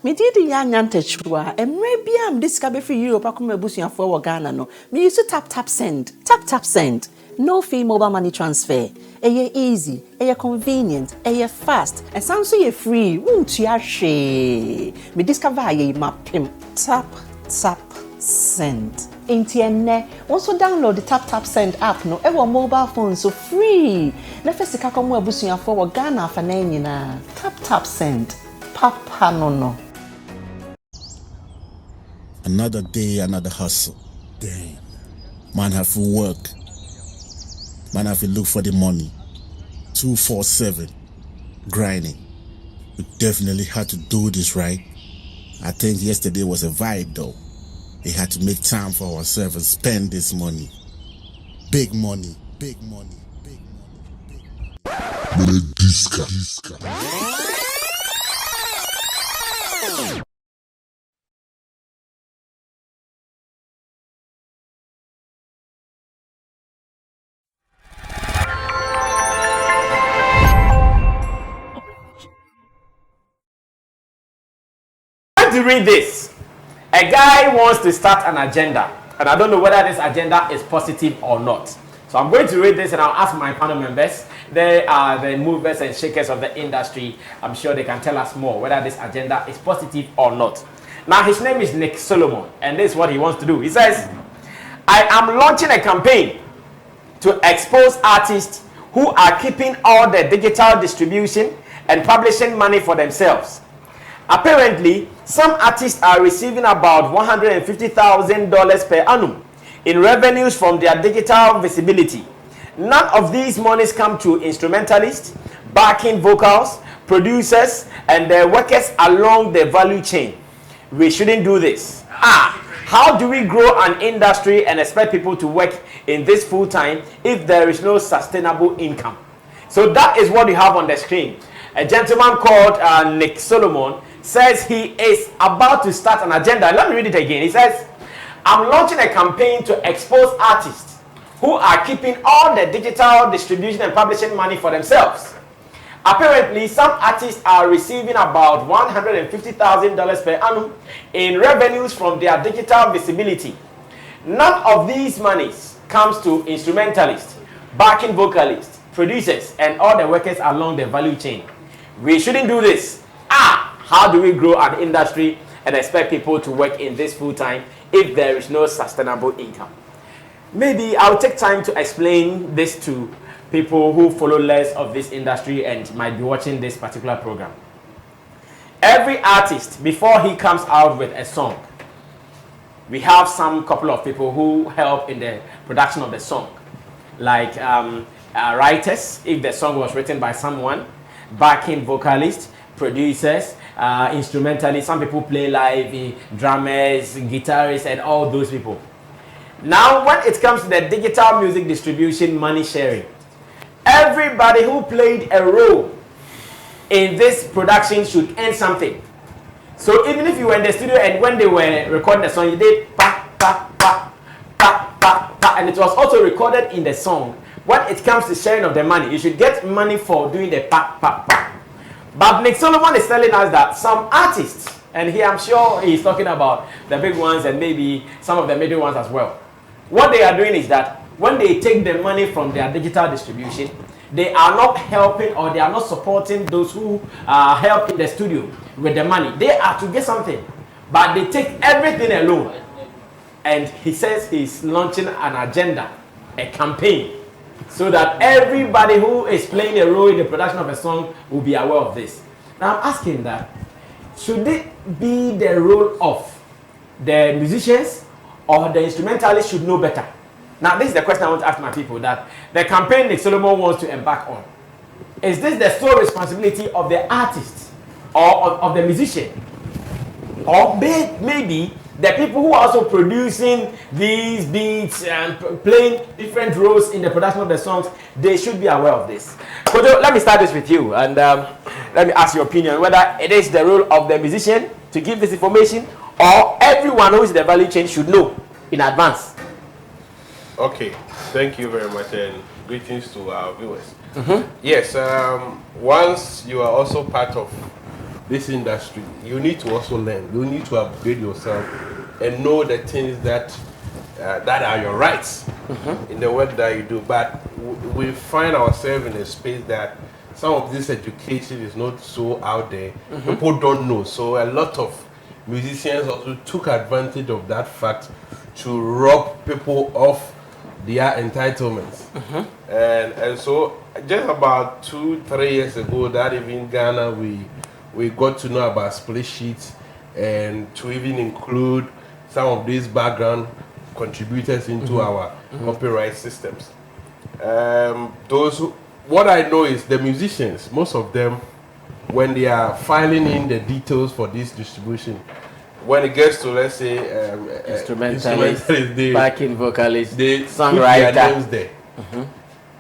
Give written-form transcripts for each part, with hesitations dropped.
Me did the chua, and maybe I'm discovered for you, Pakuma Busia for Ghana. No, me used to tap send. No fee mobile money transfer. Easy, convenient, fast, and sounds so free. Won't you share? Me discover ye map tap send. Intienne, also download the tap send app no ever mobile phone so free. Nefesi kakomu abusuya for Ghana for na tap send. Papa no. Another day, another hustle. Damn. Man have to work. Man have to look for the money. 247. Grinding. We definitely had to do this, right? I think yesterday was a vibe though. We had to make time for ourselves and spend this money. Big money. To read this, a guy wants to start an agenda, and I don't know whether this agenda is positive or not. So I'm going to read this and I'll ask my panel members. They are the movers and shakers of the industry. I'm sure they can tell us more whether this agenda is positive or not. Now his name is Nick Solomon, and this is what he wants to do. He says, I am launching a campaign to expose artists who are keeping all the digital distribution and publishing money for themselves. Apparently, some artists are receiving about $150,000 per annum in revenues from their digital visibility. None of these monies come to instrumentalists, backing vocals, producers, and their workers along the value chain. We shouldn't do this. How do we grow an industry and expect people to work in this full time if there is no sustainable income? So that is what you have on the screen. A gentleman called Nick Solomon says he is about to start an agenda. Let me read it again. He says, I'm launching a campaign to expose artists who are keeping all the digital distribution and publishing money for themselves. Apparently, some artists are receiving about $150,000 per annum in revenues from their digital visibility. None of these monies comes to instrumentalists, backing vocalists, producers, and all the workers along the value chain. We shouldn't do this. How do we grow an industry and expect people to work in this full time if there is no sustainable income? Maybe I'll take time to explain this to people who follow less of this industry and might be watching this particular program. Every artist, before he comes out with a song, we have some couple of people who help in the production of the song, like writers, if the song was written by someone, backing vocalists, producers, instrumentalists, some people play live, drummers, guitarists, and all those people. Now, when it comes to the digital music distribution money sharing, everybody who played a role in this production should earn something. So even if you were in the studio and when they were recording the song, you did pa, pa, pa, pa, pa, pa, and it was also recorded in the song. When it comes to sharing of the money, you should get money for doing the pa, pa, pa. But Nick Solomon is telling us that some artists, and here I'm sure he's talking about the big ones and maybe some of the middle ones as well. What they are doing is that when they take the money from their digital distribution, they are not helping or they are not supporting those who help in the studio with the money. They are to get something, but they take everything alone. And he says he's launching an agenda, a campaign, so that everybody who is playing a role in the production of a song will be aware of this. Now I'm asking that, should it be the role of the musicians or the instrumentalists should know better? Now this is the question I want to ask my people, that the campaign Nick Solomon wants to embark on. Is this the sole responsibility of the artist or of the musician? Or maybe the people who are also producing these beats and playing different roles in the production of the songs, they should be aware of this. Kojo, let me start this with you and let me ask your opinion whether it is the role of the musician to give this information or everyone who is in the value chain should know in advance. Okay, thank you very much and greetings to our viewers. Yes, once you are also part of this industry, you need to also learn. You need to upgrade yourself and know the things that that are your rights in the work that you do. But we find ourselves in a space that some of this education is not so out there. People don't know. So a lot of musicians also took advantage of that fact to rob people of their entitlements. And so just about 2-3 years ago, that even Ghana, we got to know about split sheets and to even include some of these background contributors into our copyright systems. What I know is the musicians, most of them, when they are filing in the details for this distribution, when it gets to, let's say, instrumentalist, they, backing vocalist, they songwriter, put their names there.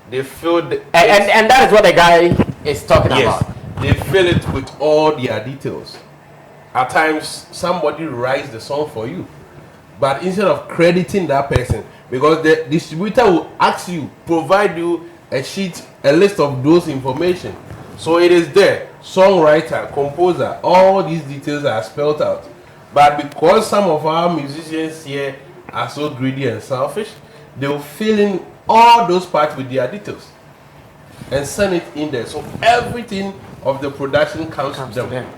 They fill the, and that is what the guy is talking about. They fill it with all their details. At times, somebody writes the song for you, but instead of crediting that person, because the distributor will ask you, provide you a sheet, a list of those information. So it is there, songwriter, composer, all these details are spelled out. But because some of our musicians here are so greedy and selfish, they will fill in all those parts with their details and send it in there. So everything of the production comes to them.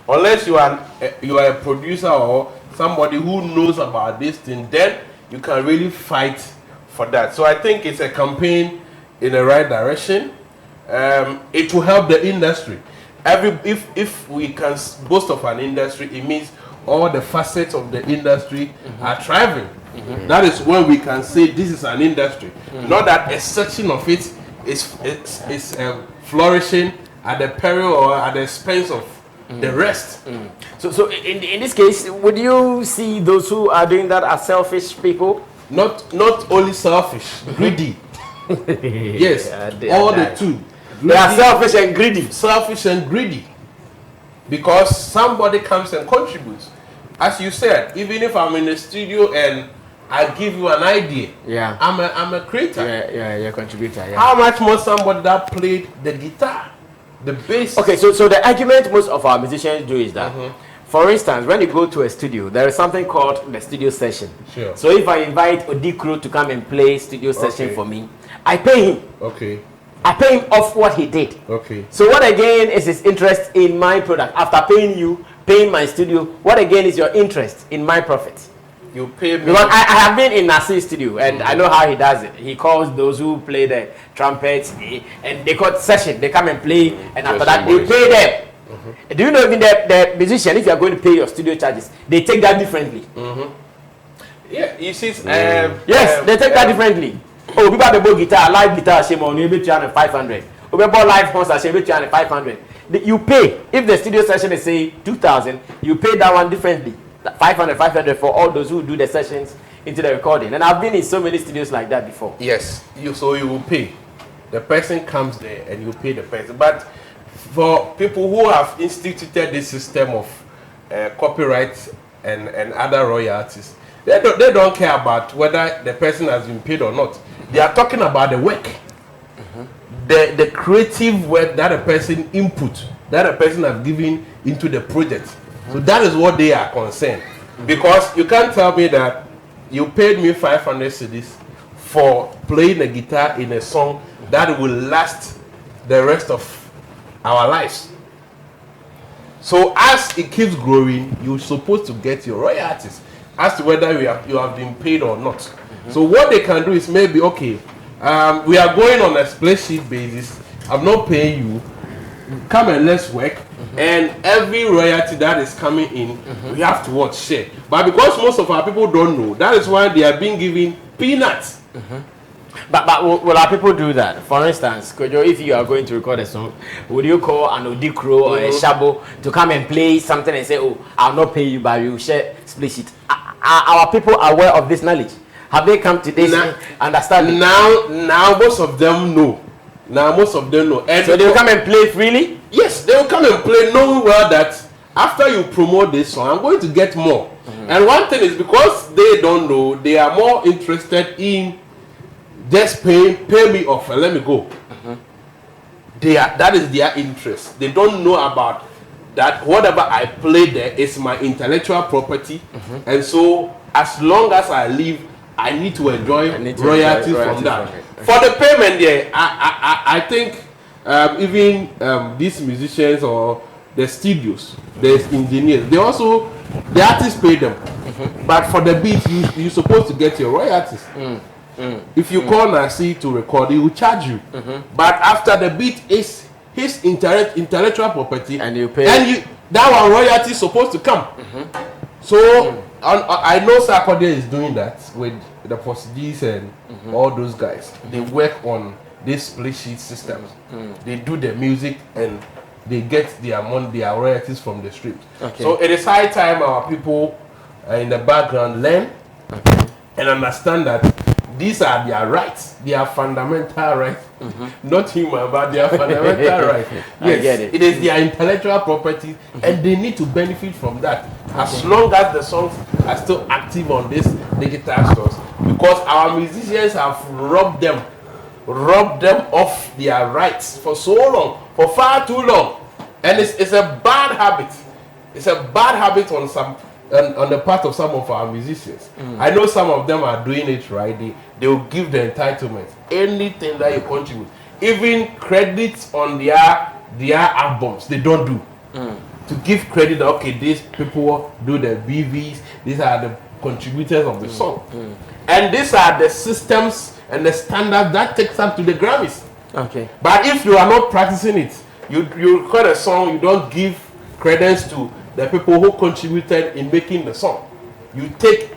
Unless you are a producer or somebody who knows about this thing, then you can really fight for that. So I think it's a campaign in the right direction. It will help the industry. If we can boast of an industry, it means all the facets of the industry are thriving. That is when we can say this is an industry. Not that a section of it is flourishing at the peril or at the expense of the rest. So in this case, would you see those who are doing that as selfish people? Not only selfish, greedy. Yes, all the two. They are selfish and greedy. Selfish and greedy. Because somebody comes and contributes. As you said, even if I'm in the studio and I give you an idea, I'm a creator. You're a contributor. Yeah. How much more somebody that played the guitar, the bass? Okay, so the argument most of our musicians do is that, for instance, when you go to a studio, there is something called the studio session. Sure. So if I invite Odikro to come and play studio session for me, I pay him. Okay. I pay him off what he did. Okay. So what again is his interest in my product? After paying you, paying my studio, what again is your interest in my profit? You pay me. Because I have been in Nasir's studio and I know how he does it. He calls those who play the trumpets and they call it session. They come and play and after that they pay them. Do you know even the musician, if you are going to pay your studio charges, they take that differently. Yeah, you see, yes, they take that differently. Oh, people have a guitar, live guitar, shame on you, 500. We bought live concert, shame 500. You pay. If the studio session is say 2,000, you pay that one differently. 500 for all those who do the sessions into the recording. And I've been in so many studios like that before. Yes, so you will pay. The person comes there and you pay the person. But for people who have instituted this system of copyright and other royalties, they don't care about whether the person has been paid or not. They are talking about the work, the creative work that a person input, that a person has given into the project. So that is what they are concerned. Because you can't tell me that you paid me 500 cedis for playing a guitar in a song that will last the rest of our lives. So as it keeps growing, you're supposed to get your royalties as to whether you have been paid or not. So what they can do is maybe, okay, we are going on a split sheet basis. I'm not paying you. Come and let's work. And every royalty that is coming in, we have to share. But because most of our people don't know, that is why they are being given peanuts. But will our people do that? For instance, Kojo, if you are going to record a song, would you call an Odikro or a Shabo to come and play something and say, oh, I'll not pay you, but you share split sheet? Are our people aware of this knowledge? Have they come to this understanding? Now most of them know. And so they will come and play freely? Yes, they will come and play knowing well that after you promote this song, I'm going to get more. And one thing is because they don't know, they are more interested in just pay me off and let me go. That is their interest. They don't know about that whatever I play there is my intellectual property, and so as long as I live, I need to enjoy royalties from that. For the payment there, I think even these musicians or the studios, there's engineers, the artists pay them. But for the beat, you're supposed to get your royalties. If you call Nasi to record, he will charge you. But after the beat is his intellectual property, and you pay, and that one royalty is supposed to come. So I know Sarkodie is doing that with the Portuguese and all those guys. They work on these split sheet systems. They do the music and they get their money, their royalties from the streams. So it is high time our people in the background learn and understand that these are their rights, their fundamental rights, not human, but their fundamental rights. Yes, it is their intellectual property, and they need to benefit from that as long as the songs are still active on these digital stores. Because our musicians have robbed them of their rights for so long, for far too long, and it's a bad habit. It's a bad habit on the part of some of our musicians. I know some of them are doing it right. They will give the entitlement, anything that you contribute, even credits on their albums. They don't do to give credit. Okay, these people do the BVs. These are the contributors of the song, and these are the systems and the standards that takes up to the Grammys. But if you are not practicing it, you record a song, you don't give credence to the people who contributed in making the song. You take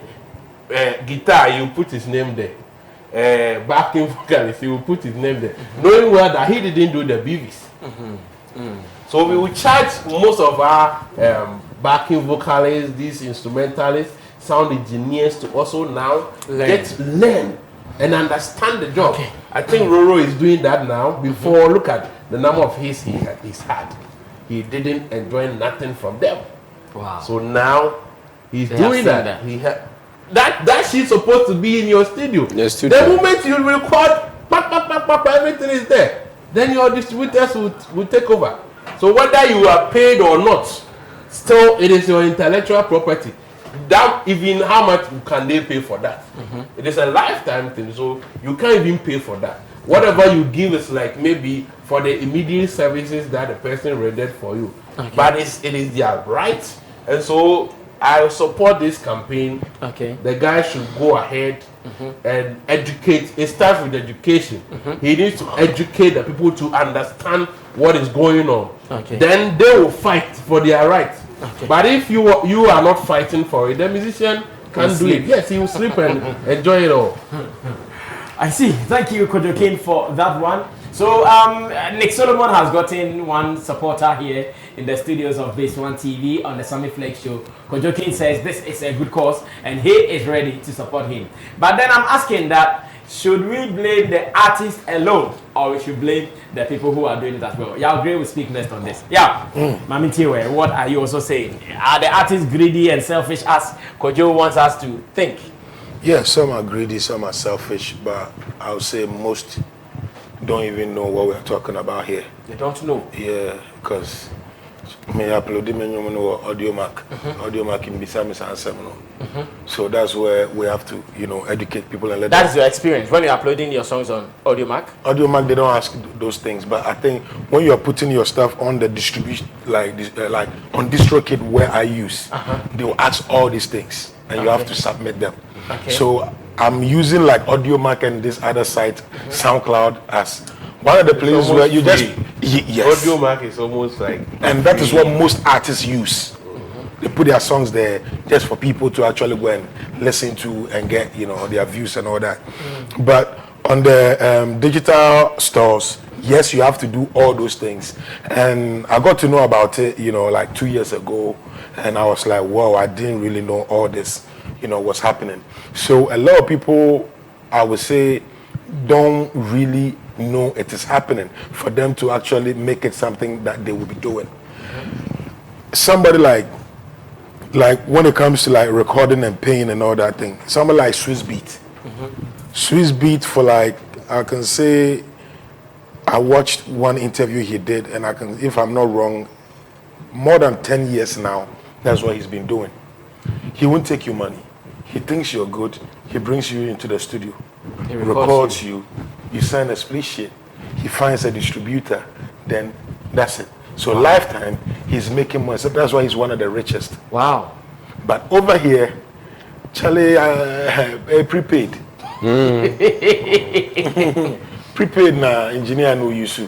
guitar, you put his name there. Backing vocalist, you will put his name there, knowing well that he didn't do the BVs. So we will charge most of our backing vocalists, these instrumentalists, sound engineers to also now learn and understand the job. I think Roro is doing that now. Before, look at the number of hits he's had. He didn't enjoy nothing from them. Wow. So now he's doing that. That shit's supposed to be in your studio. The moment you record, everything is there. Then your distributors will take over. So whether you are paid or not, still it is your intellectual property. That even how much can they pay for that? It is a lifetime thing, so you can't even pay for that. Whatever you give is like maybe for the immediate services that the person rendered for you. But it is their right, and so I support this campaign. The guy should go ahead and educate. It starts with education. He needs to educate the people to understand what is going on. Then they will fight for their rights. But if you are not fighting for it, the musician can't do it. Yes, he will sleep and enjoy it all. I see. Thank you, Kojo King, for that one. So, Nick Solomon has gotten one supporter here in the studios of Base One TV on the Sammy Flex show. Kojo King says this is a good cause and he is ready to support him. But then I'm asking that, should we blame the artist alone or we should blame the people who are doing it as well? Yeah, Gray will speak next on this. Yeah, Mami Tiwe, what are you also saying? Are the artists greedy and selfish as Kojo wants us to think? Yeah, some are greedy, some are selfish, but I would say most don't even know what we're talking about here. They don't know? Yeah, because me upload the audio mark in Bisamis and Seminole. So that's where we have to, educate people and let That's your experience when you're uploading your songs on Audio Mac? Audio Mac, they don't ask those things, but I think when you're putting your stuff on the distribution, like on DistroKid where I use, they will ask all these things and you have to submit them. So I'm using like Audio Mac and this other site, SoundCloud, as one of the places where you free. Yes. Audio Mac is almost like, and that is what most artists use. They put their songs there just for people to actually go and listen to and get their views and all that. But on the digital stores, yes, you have to do all those things. And I got to know about it, like 2 years ago, and I was like, wow, I didn't really know all this, what's happening. So a lot of people, I would say, don't really know it is happening for them to actually make it something that they will be doing. Somebody like when it comes to like recording and paying and all that thing, somebody like Swiss Beat. Swiss Beat, for like, I can say, I watched one interview he did, and if I'm not wrong, more than 10 years now. That's what he's been doing. He won't take your money. He thinks you're good. He brings you into the studio. He records you. You sign a split sheet. He finds a distributor. Then that's it. So lifetime, he's making money. So that's why he's one of the richest. Wow. But over here, Charlie, prepaid. Prepaid na engineer no use.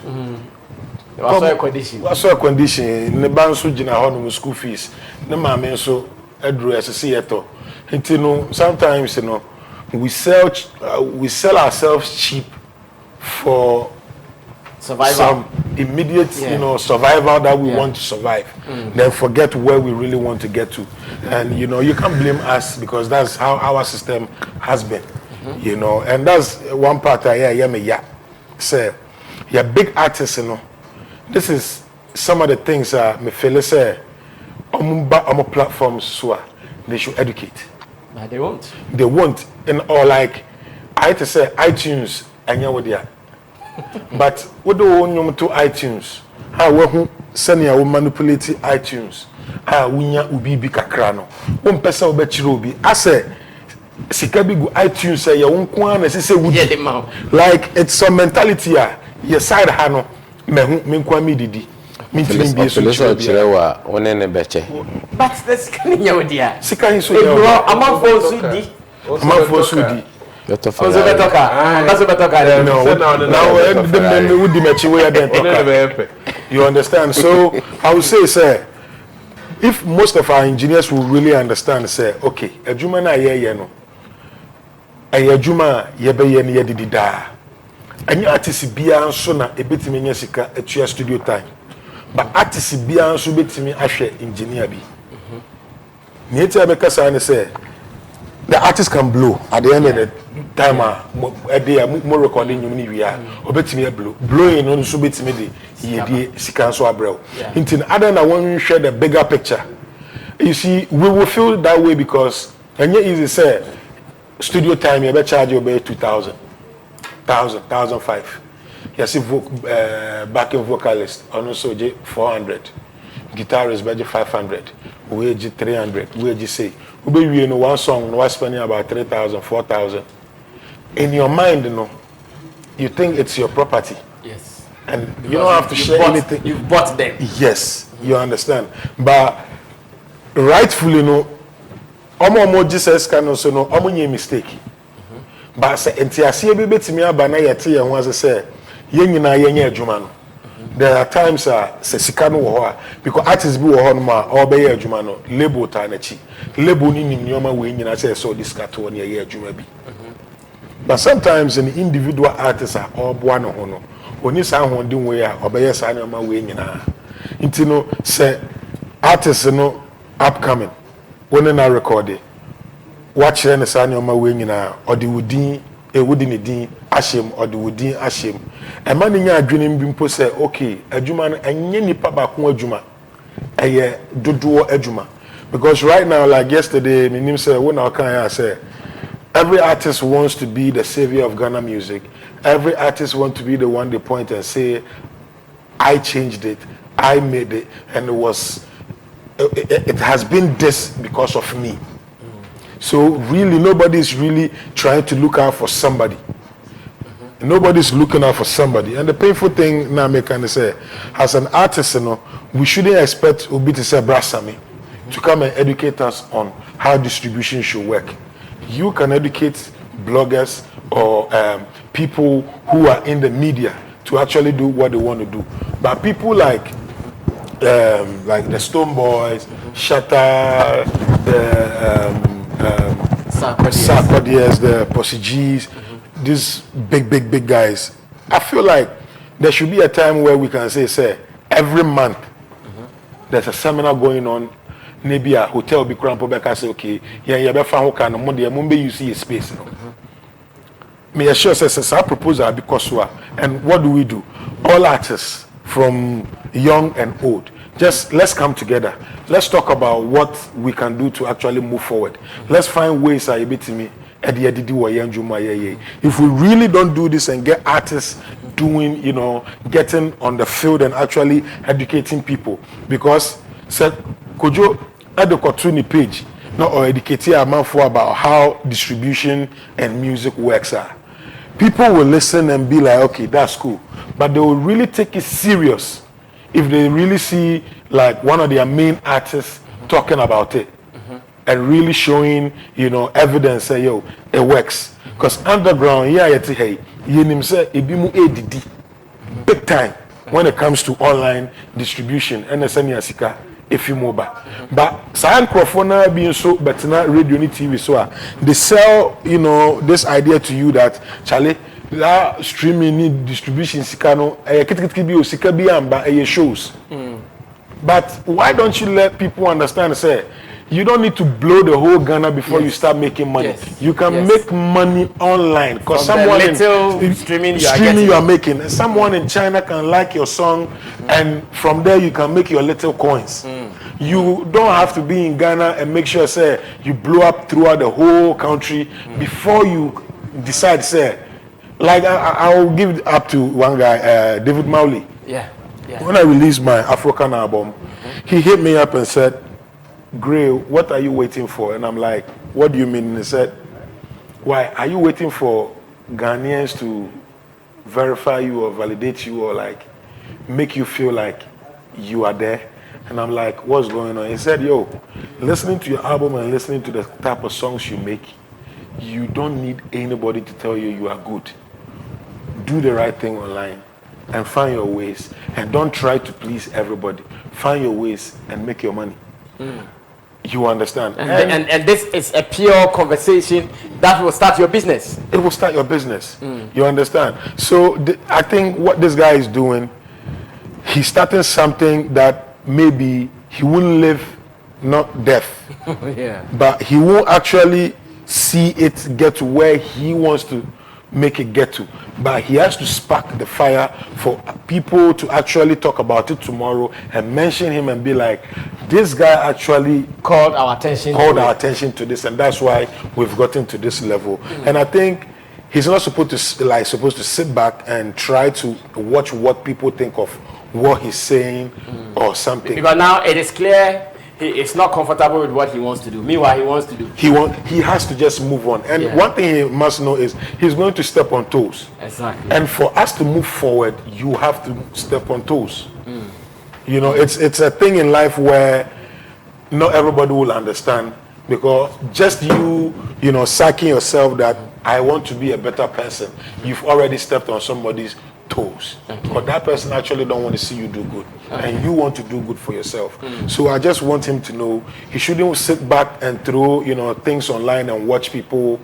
What's your condition? Ne banso jina ho school fees. Ne maame so address seato. Nti no sometimes we sell ourselves cheap for survival. Some immediate survival that we want to survive. Then forget where we really want to get to. And you can't blame us because that's how our system has been. And that's one part say you're big artists, this is some of the things me feel say on platforms so they should educate. But they won't. They won't. Or like I had to say iTunes and yeah. But what do you want to iTunes? How we send you manipulate iTunes? How we ubi kakrano? One person will bet you be. I say, sikabi go iTunes say you won't kwan as say would like it's some mentality your side hano me kwan me didi. Me timi be so chirewa one ne beche. But this can you dia. Sika hin so ya. Amafo sudi. Amafo sudi. No. You understand? So I would say, sir, if most of our engineers will really understand, say, okay, a juma na ye no, a juma yebe ye ni yedi da, and you artist biya so na ebiti me nyesika etua studio time, but artist biya so beti me ahwe engineer bi. Nieti make say say the artist can blow at the end of the time a day more recording you need we are obetimi blowing on so betimi dey ye sika so abrel until other than one share the bigger picture. You see, we will feel that way because and yet easy say studio time you be charge you be 2,000 1,005. You see backing vocalist also 400, guitarist be 500, we 300, we say we one song no spending about 3,000 4,000. In your mind, you think it's your property. Yes. And because you don't have to share anything. You've bought them. Yes, you understand. But rightfully, omo Jesus can also know omo nye mistake. But say entiasie bi betimi aba na yete ye ho ase say ye nyina ye nya adwuma no. There are times say sika no wo ho because artists bi wo ho no ma obey adwuma no label ta na chi. Label ni nyoma we nyina say so this cat one ye adwuma bi. But sometimes an individual artist are all one or no. When you say one way, obey a sign on my way in say artists upcoming. When I record it, watch any sign on my way in or the woodin, a wooden din, ashim, or the woodin ashim. A man in your dreaming bimpo say, okay, a juman and yenny papa juma, a ye do a juma. Because right now, like yesterday, my name say, when I say, every artist wants to be the savior of Ghana music. Every artist wants to be the one they point and say, I changed it, I made it, and it has been this because of me. So really, nobody's really trying to look out for somebody. Nobody's looking out for somebody. And the painful thing now, I can say, as an artist, we shouldn't expect Obi to say, Sammy, to come and educate us on how distribution should work. You can educate bloggers or people who are in the media to actually do what they want to do. But people like the Stone Boys, Shatta, the Sarkodie, the Posse G's, these big guys. I feel like there should be a time where we can say every month there's a seminar going on. Maybe a hotel be cramp back and say, okay, yeah, be found who can Monday, Mumbai you see a space. Me assure says our proposal because and what do? All artists from young and old, just let's come together. Let's talk about what we can do to actually move forward. Let's find ways if we really don't do this and get artists doing, getting on the field and actually educating people, because said Kojo at the Kotuni page, not or educate a man for about how distribution and music works are. People will listen and be like, okay, that's cool. But they will really take it serious if they really see like one of their main artists talking about it and really showing, evidence say, yo, it works. Because underground, hey, say big time when it comes to online distribution and the if you mobile. But Science Crofona being so but not radio ni TV so they sell, this idea to you that Charlie that streaming need distribution sikano shows. But why don't you let people understand say you don't need to blow the whole Ghana before you start making money. Yes. You can make money online because From someone in streaming you are making, and someone in China can like your song, and from there you can make your little coins. You don't have to be in Ghana and make sure say you blow up throughout the whole country before you decide say. Like I'll give it up to one guy, David Mowley. Yeah. When I released my African album, he hit me up and said, Gray, what are you waiting for? And I'm like, what do you mean? And he said, why are you waiting for Ghanaians to verify you or validate you or like make you feel like you are there? And I'm like, what's going on? He said, yo, listening to your album and listening to the type of songs you make, you don't need anybody to tell you you are good. Do the right thing online and find your ways, and don't try to please everybody. Find your ways and make your money. You understand? And this is a pure conversation that will start your business. It will start your business. You understand? So I think what this guy is doing, he's starting something that maybe he wouldn't live not deaf. But he won't actually see it get to where he wants to make it get to. But he has to spark the fire for people to actually talk about it tomorrow and mention him and be like, this guy actually called our attention to this, and that's why we've gotten to this level. And I think he's not supposed to sit back and try to watch what people think of what he's saying or something. Because now it is clear he is not comfortable with what he wants to do. Meanwhile, he wants to do. He has to just move on. And one thing he must know is he's going to step on toes. Exactly. And for us to move forward, you have to step on toes. It's a thing in life where not everybody will understand, because just you psyching yourself that I want to be a better person, you've already stepped on somebody's toes. But that person actually don't want to see you do good, and you want to do good for yourself. So I just want him to know he shouldn't sit back and throw things online and watch people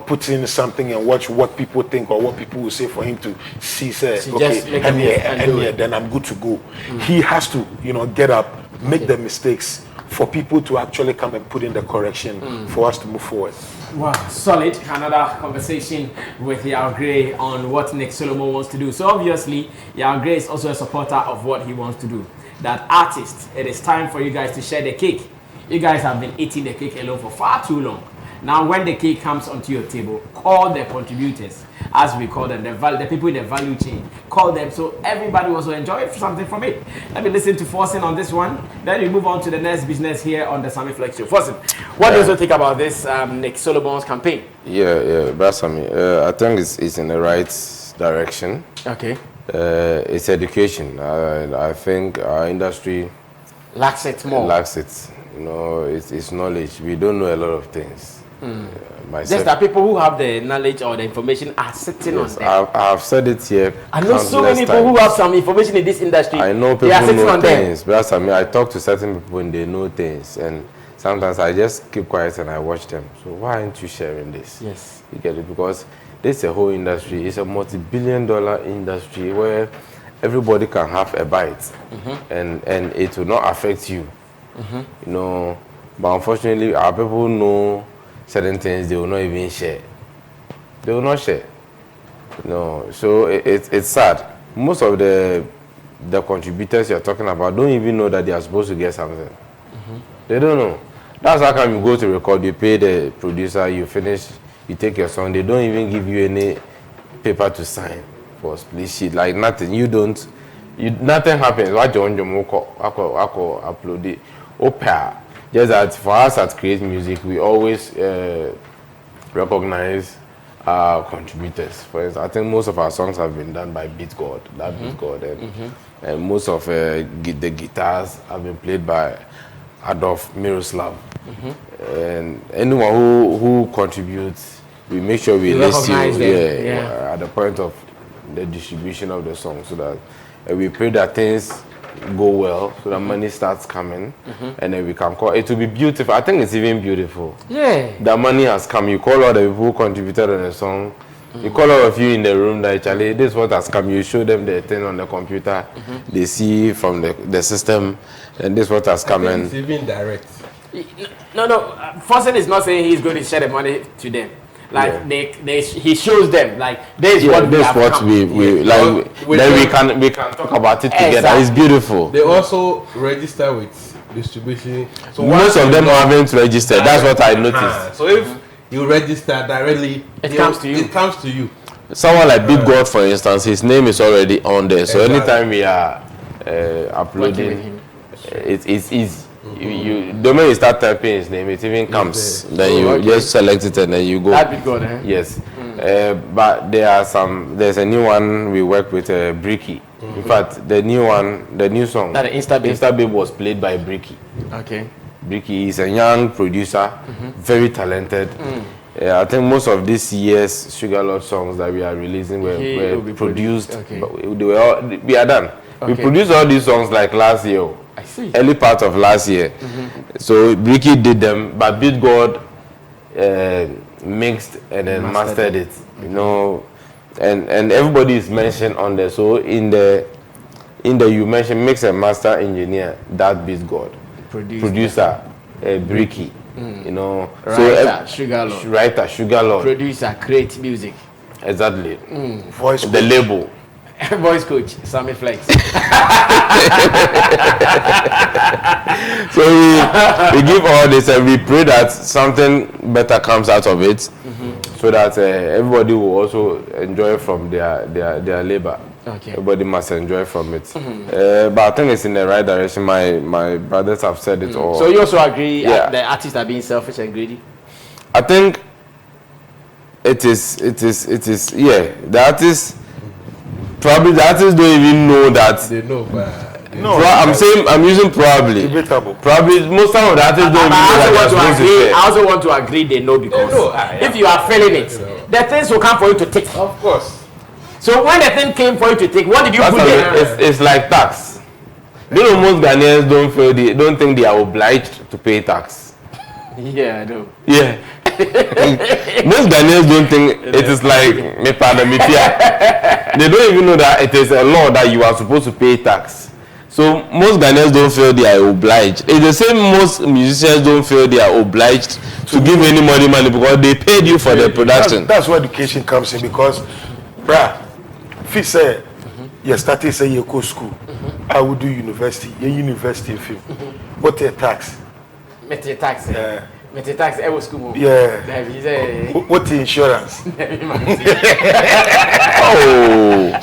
put in something and watch what people think or what people will say for him to see, say, okay, and then I'm good to go. He has to get up, make the mistakes for people to actually come and put in the correction for us to move forward. Wow, solid. Another conversation with Yao Gray on what Nick Solomon wants to do. So obviously, Yao Gray is also a supporter of what he wants to do. That artist, it is time for you guys to share the cake. You guys have been eating the cake alone for far too long. Now, when the cake comes onto your table, call the contributors, as we call them, the people in the value chain. Call them so everybody also enjoy something from it. Let me listen to Forsen on this one. Then we move on to the next business here on the Sammy Flex Show. Forsen, what do you think about this Nick Solomon's campaign? But Sammy, I think it's in the right direction. Okay. It's education. I think our industry lacks it more. Lacks it. It's knowledge. We don't know a lot of things. Just that people who have the knowledge or the information are sitting on them. I have said it here. I know so many people who have some information in this industry. I know people who know things. But I talk to certain people and they know things, and sometimes I just keep quiet and I watch them. So why aren't you sharing this? Yes. You get it? Because this is a whole industry. It's a multi-billion-dollar industry where everybody can have a bite, and it will not affect you. But unfortunately, our people know certain things they will not even share. They will not share. So it's sad. Most of the contributors you're talking about don't even know that they are supposed to get something. They don't know. That's how come you go to record, you pay the producer, you finish, you take your song, they don't even give you any paper to sign for split sheet, like nothing. You don't nothing happens. What you upload it. Opera. Just that for us at Create Music, we always recognize our contributors. For instance, I think most of our songs have been done by Beat God, and most of the guitars have been played by Adolf Miroslav. And anyone who contributes, we make sure we list you at the point of the distribution of the song, so that we pray that things go well, so that money starts coming, and then we can call it will be beautiful. I think it's even beautiful. Yeah, the money has come. You call all the people who contributed on the song. You call all of you in the room that actually this is what has come. You show them the thing on the computer. They see from the system, and this is what has come. And it's even direct. No. Fossen is not saying he's going to share the money to them. Like he shows them like this is what we like. Then we can talk about it together. Exactly. It's beautiful. They also register with distribution. So most of them haven't registered. That's what I noticed. So if you register directly, it comes to you. It comes to you. Someone like Big God, for instance, his name is already on there. So anytime we are uploading, it's easy. The moment you start typing his name, it even comes. Then you just select it and then you go. That'd be good, eh? Yes. But there's a new one we work with, Bricky. In fact, the new song, that Insta Babe was played by Bricky. Okay. Bricky is a young producer, very talented. I think most of this year's Sugar Lord songs that we are releasing were produced. Okay. But we are done. Okay. We produced all these songs like last year. I see. Early part of last year. So Bricky did them, but Beat God mixed and then mastered it. You know, and everybody is mentioned on there. So in the you mentioned mix and master engineer, that Beat God. Producer, Bricky. You know, writer, Sugar Lord. Producer, Create Music. Exactly. Voice the label. Voice coach, Sammy Flex. So we give all this and we pray that something better comes out of it, so that everybody will also enjoy from their labor. Okay. Everybody must enjoy from it. But I think it's in the right direction. My brothers have said it all. So you also agree the artists are being selfish and greedy? I think it is. The artists. Probably the artists don't even know that. They know, but I'm using probably. Debatable. Probably most of the artists don't even know. I also want to agree they know, because if you are feeling it, the things will come for you to take. Of course. So when the thing came for you to take, what did you put there? It's like tax. You know, most Ghanaians don't think they are obliged to pay tax. Yeah, I know. Yeah. Most Ghanaians don't think it is like they don't even know that it is a law that you are supposed to pay tax. So most Ghanaians don't feel they are obliged. It's the same most musicians don't feel they are obliged to give anybody money because they paid you for the production. That's where education comes in, because if you say you started say you go school, I will do university in film. What a tax? Tax. Tax ever school. Yeah. What the insurance?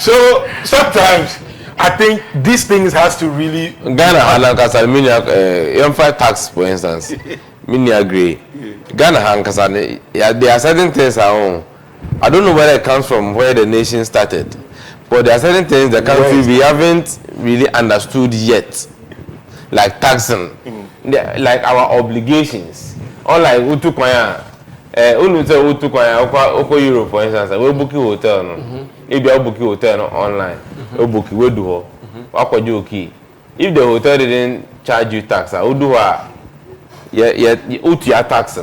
So sometimes I think these things has to really Ghana tax, for instance. Mini agree. Ghana there are certain things at home. I don't know where it comes from, where the nation started, but there are certain things the country we haven't really understood yet, like taxing, like our obligations. Unlike Utukwaya, Europe, for instance, we book a hotel. If you book a hotel online, we book we do. If the hotel didn't charge you tax, I would do your tax.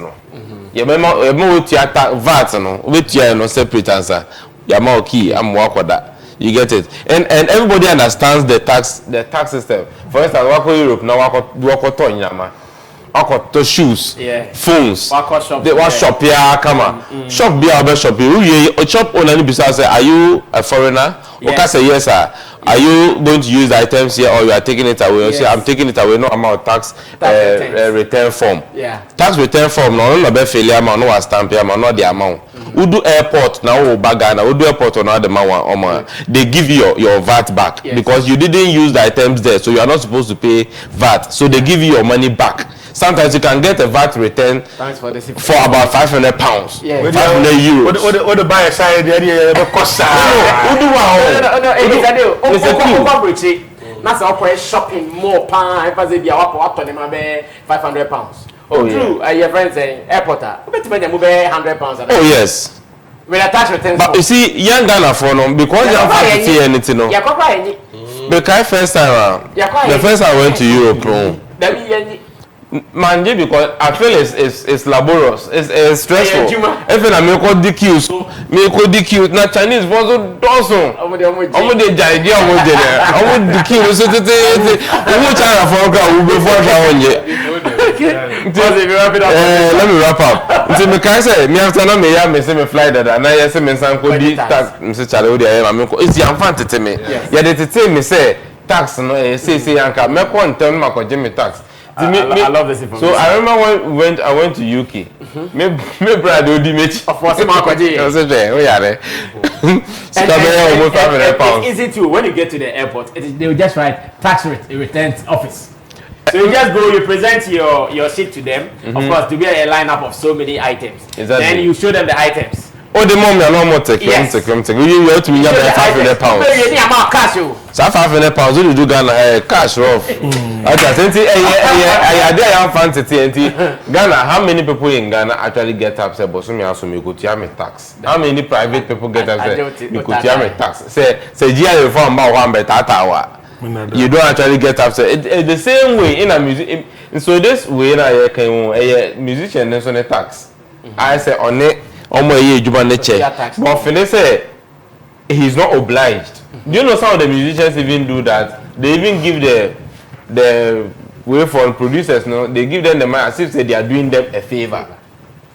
You VAT, with your separate answer. You're key, I'm work with that. You get it, and everybody understands the tax system. For instance, Europe now work on to shoes, phones. They want shop here, come on. Shop be our shop. You shop on any business. Are you a foreigner? Okay, say yes, sir. Are you going to use the items here, or you are taking it away? Yes. Say I'm taking it away. No amount of tax return form. Yeah. Tax return form. No be failure amount. No stamp here amount. Not the amount. Udu airport now Bagana, Udu airport or the Mawa, they give you your VAT back because you didn't use the items there, so you are not supposed to pay VAT. So they give you your money back. Sometimes you can get a VAT return for about £500. Yeah. 500 euros. What the buyer side, the cost. That's our shopping more pan. If I say £500. Oh, true. Your friends say airport. £100. Oh, yes. With a tax return. But you see, young Ghana for them because they don't see anything. No. Because first time, the first time I went to Europe, man, because I feel it's laborious, it's stressful. If I make all DQ, so make all DQ. Now Chinese was so dozen. I'm the idea of what they are. I'm DQ. So let me wrap up. See, me can say me after na me ya me say me fly that, and I say me san ko di tax. Me say chale odi aye, me ko. It's the infant tete me. Ya de tete me say tax no say yanka. Me ko ntem ma ko me tax. I love this information. So I remember when I went to UK. Me brother odi me. Of course, I was there. Oh yeah, there. It's easy too. When you get to the airport, they will just write tax returns office. So you just go, you present your sheet to them. Of course, to be a lineup of so many items. Exactly. Then you show them the items. Oh, the mom, you're not more take. Yes. You have to be £500. So £500, what do you do Ghana? Cash rough. I fancy Ghana. How many people in Ghana actually get upset? But some also me go to tax. How many private people get upset? You go to tax. Say GI reform about 1 better. You don't actually get upset. It's the same way in a music. So this way, a musician is on a tax. I say on it. But Fene say he's not obliged. Do you know some of the musicians even do that? They even give the way for producers, no, they give them the money as if they are doing them a favor.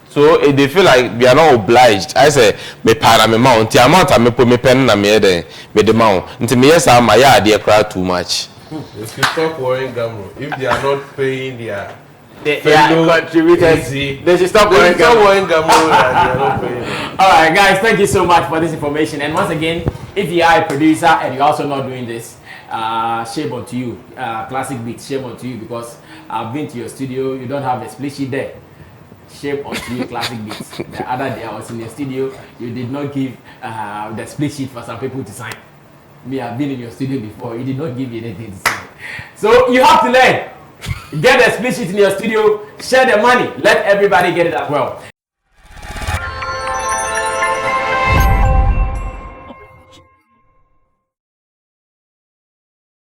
So they feel like they are not obliged. I say me para me mount. The amount I me put me pen na me there me the mount. Until me yes I my yard they cry too much. If you stop worrying Gamro, if they are not paying their contributors, they should stop worrying Gamro. All right, guys, thank you so much for this information. And once again, if you are a producer and you're also not doing this, shame on to you. Classic Beats, shame on to you because I've been to your studio. You don't have the split sheet there. Shame on to you, Classic Beats. The other day I was in your studio. You did not give the split sheet for some people to sign. Me, I've been in your studio before. You did not give me anything to sign. So you have to learn. Get a split sheet in your studio. Share the money. Let everybody get it as well.